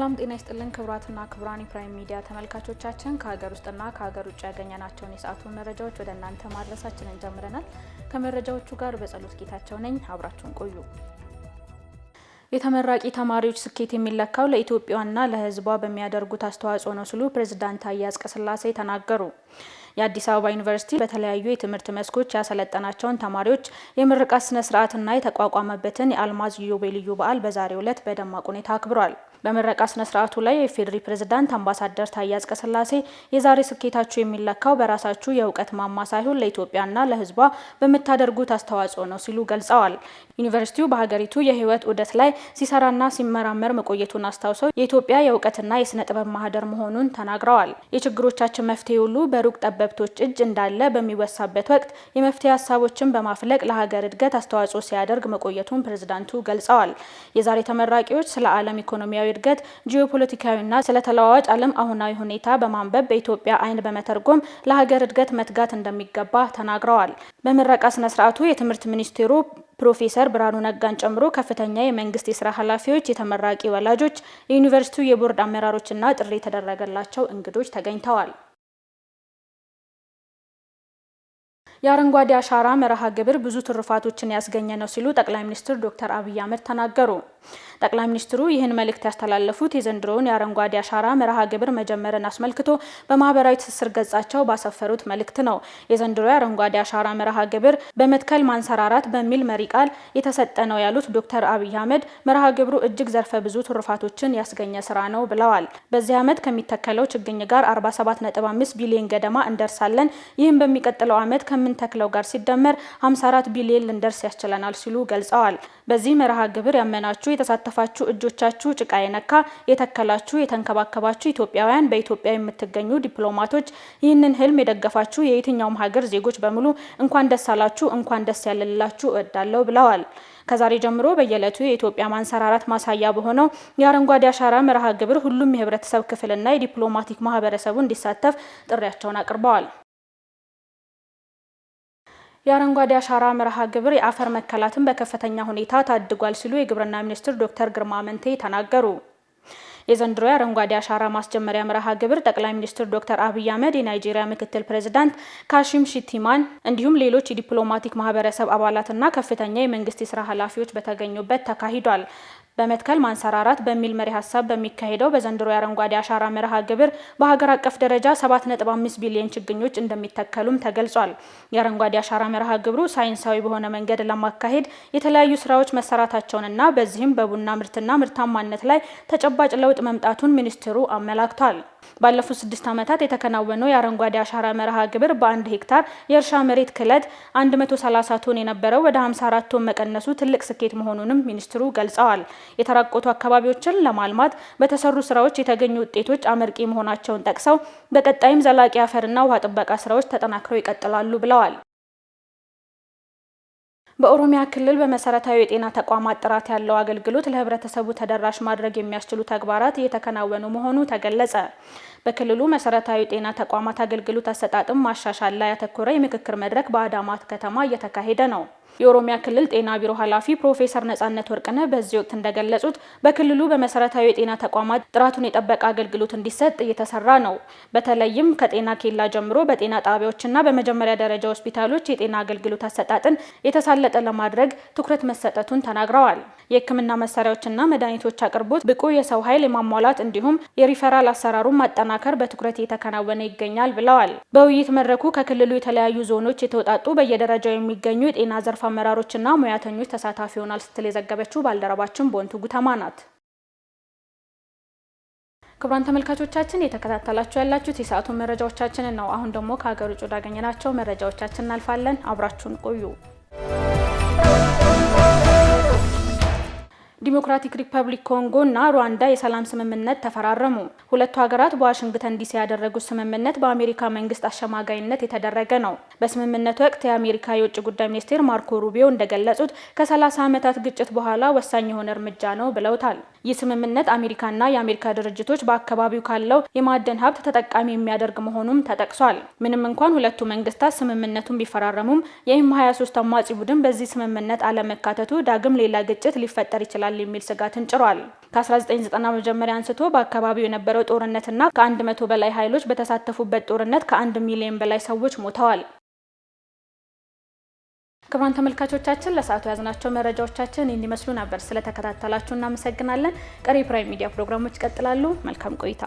ሰላም ጤና ይስጥልን ክቡራትና ክቡራን የፕራይም ሚዲያ ተመልካቾቻችን ከሀገር ውስጥና ከሀገር ውጭ ያገኘናቸውን የሰዓቱን መረጃዎች ወደ እናንተ ማድረሳችንን ጀምረናል። ከመረጃዎቹ ጋር በጸሎት ጌታቸው ነኝ። አብራችሁን ቆዩ። የተመራቂ ተማሪዎች ስኬት የሚለካው ለኢትዮጵያና ለሕዝቧ በሚያደርጉት አስተዋጽኦ ነው ሲሉ ፕሬዝዳንት ታዬ አጽቀሥላሴ ተናገሩ። የአዲስ አበባ ዩኒቨርሲቲ በተለያዩ የትምህርት መስኮች ያሰለጠናቸውን ተማሪዎች የምርቃት ስነ ስርዓትና የተቋቋመበትን የአልማዝ ኢዮቤልዩ በዓል በዛሬው ዕለት በደማቅ ሁኔታ አክብሯል። በምረቃ ስነ ስርዓቱ ላይ የፌዴሪ ፕሬዝዳንት አምባሳደር ታዬ አጽቀሥላሴ የዛሬ ስኬታችሁ የሚለካው በራሳችሁ የእውቀት ማማ ሳይሆን ለኢትዮጵያና ለሕዝቧ በምታደርጉት አስተዋጽኦ ነው ሲሉ ገልጸዋል። ዩኒቨርሲቲው በሀገሪቱ የህይወት ዑደት ላይ ሲሰራና ሲመራመር መቆየቱን አስታውሰው የኢትዮጵያ የእውቀትና የስነ ጥበብ ማህደር መሆኑን ተናግረዋል። የችግሮቻችን መፍትሄ ሁሉ በሩቅ ጠበብቶች እጅ እንዳለ በሚወሳበት ወቅት የመፍትሄ ሀሳቦችን በማፍለቅ ለሀገር እድገት አስተዋጽኦ ሲያደርግ መቆየቱን ፕሬዝዳንቱ ገልጸዋል። የዛሬ ተመራቂዎች ስለ ዓለም ኢኮኖሚያዊ እድገት፣ ጂኦፖለቲካዊና ስለ ተለዋዋጭ ዓለም አሁናዊ ሁኔታ በማንበብ በኢትዮጵያ አይን በመተርጎም ለሀገር እድገት መትጋት እንደሚገባ ተናግረዋል። በምረቃ ስነ ስርዓቱ የትምህርት ሚኒስቴሩ ፕሮፌሰር ብርሃኑ ነጋን ጨምሮ ከፍተኛ የመንግስት የስራ ኃላፊዎች፣ የተመራቂ ወላጆች፣ የዩኒቨርሲቲው የቦርድ አመራሮችና ጥሪ የተደረገላቸው እንግዶች ተገኝተዋል። የአረንጓዴ አሻራ መርሃ ግብር ብዙ ትሩፋቶችን ያስገኘ ነው ሲሉ ጠቅላይ ሚኒስትር ዶክተር አብይ አህመድ ተናገሩ። ጠቅላይ ሚኒስትሩ ይህን መልእክት ያስተላለፉት የዘንድሮውን የአረንጓዴ አሻራ መርሃ ግብር መጀመርን አስመልክቶ በማህበራዊ ትስስር ገጻቸው ባሰፈሩት መልእክት ነው። የዘንድሮ የአረንጓዴ አሻራ መርሃ ግብር በመትከል ማንሰራራት በሚል መሪ ቃል የተሰጠ ነው ያሉት ዶክተር አብይ አህመድ መርሃ ግብሩ እጅግ ዘርፈ ብዙ ትሩፋቶችን ያስገኘ ስራ ነው ብለዋል። በዚህ ዓመት ከሚተከለው ችግኝ ጋር 47.5 ቢሊዮን ገደማ እንደርሳለን። ይህም በሚቀጥለው ዓመት ከምንተክለው ጋር ሲደመር 54 ቢሊዮን ልንደርስ ያስችለናል ሲሉ ገልጸዋል። በዚህ መርሃ ግብር ያመናችሁ የተሳተፋችሁ እጆቻችሁ ጭቃ የነካ የተከላችሁ የተንከባከባችሁ ኢትዮጵያውያን በኢትዮጵያ የምትገኙ ዲፕሎማቶች ይህንን ህልም የደገፋችሁ የየትኛውም ሀገር ዜጎች በሙሉ እንኳን ደስ አላችሁ፣ እንኳን ደስ ያለላችሁ እወዳለሁ ብለዋል። ከዛሬ ጀምሮ በየዕለቱ የኢትዮጵያ ማንሰራራት ማሳያ በሆነው የአረንጓዴ አሻራ መርሃ ግብር ሁሉም የህብረተሰብ ክፍልና የዲፕሎማቲክ ማህበረሰቡ እንዲሳተፍ ጥሪያቸውን አቅርበዋል። የአረንጓዴ አሻራ መርሃ ግብር የአፈር መከላትን በከፍተኛ ሁኔታ ታድጓል ሲሉ የግብርና ሚኒስትር ዶክተር ግርማ አመንቴ ተናገሩ። የዘንድሮ የአረንጓዴ አሻራ ማስጀመሪያ መርሃ ግብር ጠቅላይ ሚኒስትር ዶክተር አብይ አህመድ፣ የናይጄሪያ ምክትል ፕሬዝዳንት ካሺም ሺቲማን እንዲሁም ሌሎች የዲፕሎማቲክ ማህበረሰብ አባላትና ከፍተኛ የመንግስት የስራ ኃላፊዎች በተገኙበት ተካሂዷል። በመትከል ማንሰራራት በሚል መሪ ሀሳብ በሚካሄደው በዘንድሮ የአረንጓዴ አሻራ መርሃ ግብር በሀገር አቀፍ ደረጃ 7.5 ቢሊዮን ችግኞች እንደሚተከሉም ተገልጿል። የአረንጓዴ አሻራ መርሃ ግብሩ ሳይንሳዊ በሆነ መንገድ ለማካሄድ የተለያዩ ስራዎች መሰራታቸውንና በዚህም በቡና ምርትና ምርታማነት ላይ ተጨባጭ ለውጥ መምጣቱን ሚኒስትሩ አመላክቷል። ባለፉት 6 ዓመታት የተከናወነው የአረንጓዴ አሻራ መርሃ ግብር በ1 ሄክታር የእርሻ መሬት ክለት 130 ቶን የነበረው ወደ 54 ቶን መቀነሱ ትልቅ ስኬት መሆኑንም ሚኒስትሩ ገልጸዋል። የተራቆቱ አካባቢዎችን ለማልማት በተሰሩ ስራዎች የተገኙ ውጤቶች አመርቂ መሆናቸውን ጠቅሰው በቀጣይም ዘላቂ አፈርና ውሃ ጥበቃ ስራዎች ተጠናክረው ይቀጥላሉ ብለዋል። በኦሮሚያ ክልል በመሰረታዊ የጤና ተቋማት ጥራት ያለው አገልግሎት ለህብረተሰቡ ተደራሽ ማድረግ የሚያስችሉ ተግባራት እየተከናወኑ መሆኑ ተገለጸ። በክልሉ መሰረታዊ ጤና ተቋማት አገልግሎት አሰጣጥም ማሻሻል ላይ ያተኮረ የምክክር መድረክ በአዳማ ከተማ እየተካሄደ ነው። የኦሮሚያ ክልል ጤና ቢሮ ኃላፊ ፕሮፌሰር ነጻነት ወርቅነህ በዚህ ወቅት እንደገለጹት በክልሉ በመሰረታዊ የጤና ተቋማት ጥራቱን የጠበቀ አገልግሎት እንዲሰጥ እየተሰራ ነው። በተለይም ከጤና ኬላ ጀምሮ በጤና ጣቢያዎችና በመጀመሪያ ደረጃ ሆስፒታሎች የጤና አገልግሎት አሰጣጥን የተሳለጠ ለማድረግ ትኩረት መሰጠቱን ተናግረዋል። የሕክምና መሳሪያዎችና መድኃኒቶች አቅርቦት፣ ብቁ የሰው ኃይል የማሟላት እንዲሁም የሪፈራል አሰራሩን ማጠናከር በትኩረት እየተከናወነ ይገኛል ብለዋል። በውይይት መድረኩ ከክልሉ የተለያዩ ዞኖች የተውጣጡ በየደረጃው የሚገኙ የጤና ዘርፍ አመራሮችና ሙያተኞች ተሳታፊ ሆናል ስትል የዘገበችው ባልደረባችን ቦንቱ ጉተማ ናት። ክቡራን ተመልካቾቻችን የተከታተላችሁ ያላችሁት የሰዓቱን መረጃዎቻችንን ነው። አሁን ደግሞ ከሀገር ውጭ ወዳገኘናቸው መረጃዎቻችን እናልፋለን። አብራችሁን ቆዩ። ዲሞክራቲክ ሪፐብሊክ ኮንጎ እና ሩዋንዳ የሰላም ስምምነት ተፈራረሙ። ሁለቱ ሀገራት በዋሽንግተን ዲሲ ያደረጉት ስምምነት በአሜሪካ መንግስት አሸማጋይነት የተደረገ ነው። በስምምነቱ ወቅት የአሜሪካ የውጭ ጉዳይ ሚኒስቴር ማርኮ ሩቢዮ እንደገለጹት ከ30 ዓመታት ግጭት በኋላ ወሳኝ የሆነ እርምጃ ነው ብለውታል። ይህ ስምምነት አሜሪካና የአሜሪካ ድርጅቶች በአካባቢው ካለው የማዕድን ሀብት ተጠቃሚ የሚያደርግ መሆኑም ተጠቅሷል። ምንም እንኳን ሁለቱ መንግስታት ስምምነቱን ቢፈራረሙም የኤም23 አማጺ ቡድን በዚህ ስምምነት አለመካተቱ ዳግም ሌላ ግጭት ሊፈጠር ይችላል የሚል ስጋትን ጭሯል። ከ1990 መጀመሪያ አንስቶ በአካባቢው የነበረው ጦርነትና ከ100 በላይ ኃይሎች በተሳተፉበት ጦርነት ከ1 ሚሊዮን በላይ ሰዎች ሞተዋል። ክቡራን ተመልካቾቻችን ለሰዓቱ ያዝናቸው መረጃዎቻችን እንዲመስሉ ነበር። ስለተከታተላችሁ እናመሰግናለን። ቀሪ ፕራይም ሚዲያ ፕሮግራሞች ይቀጥላሉ። መልካም ቆይታ።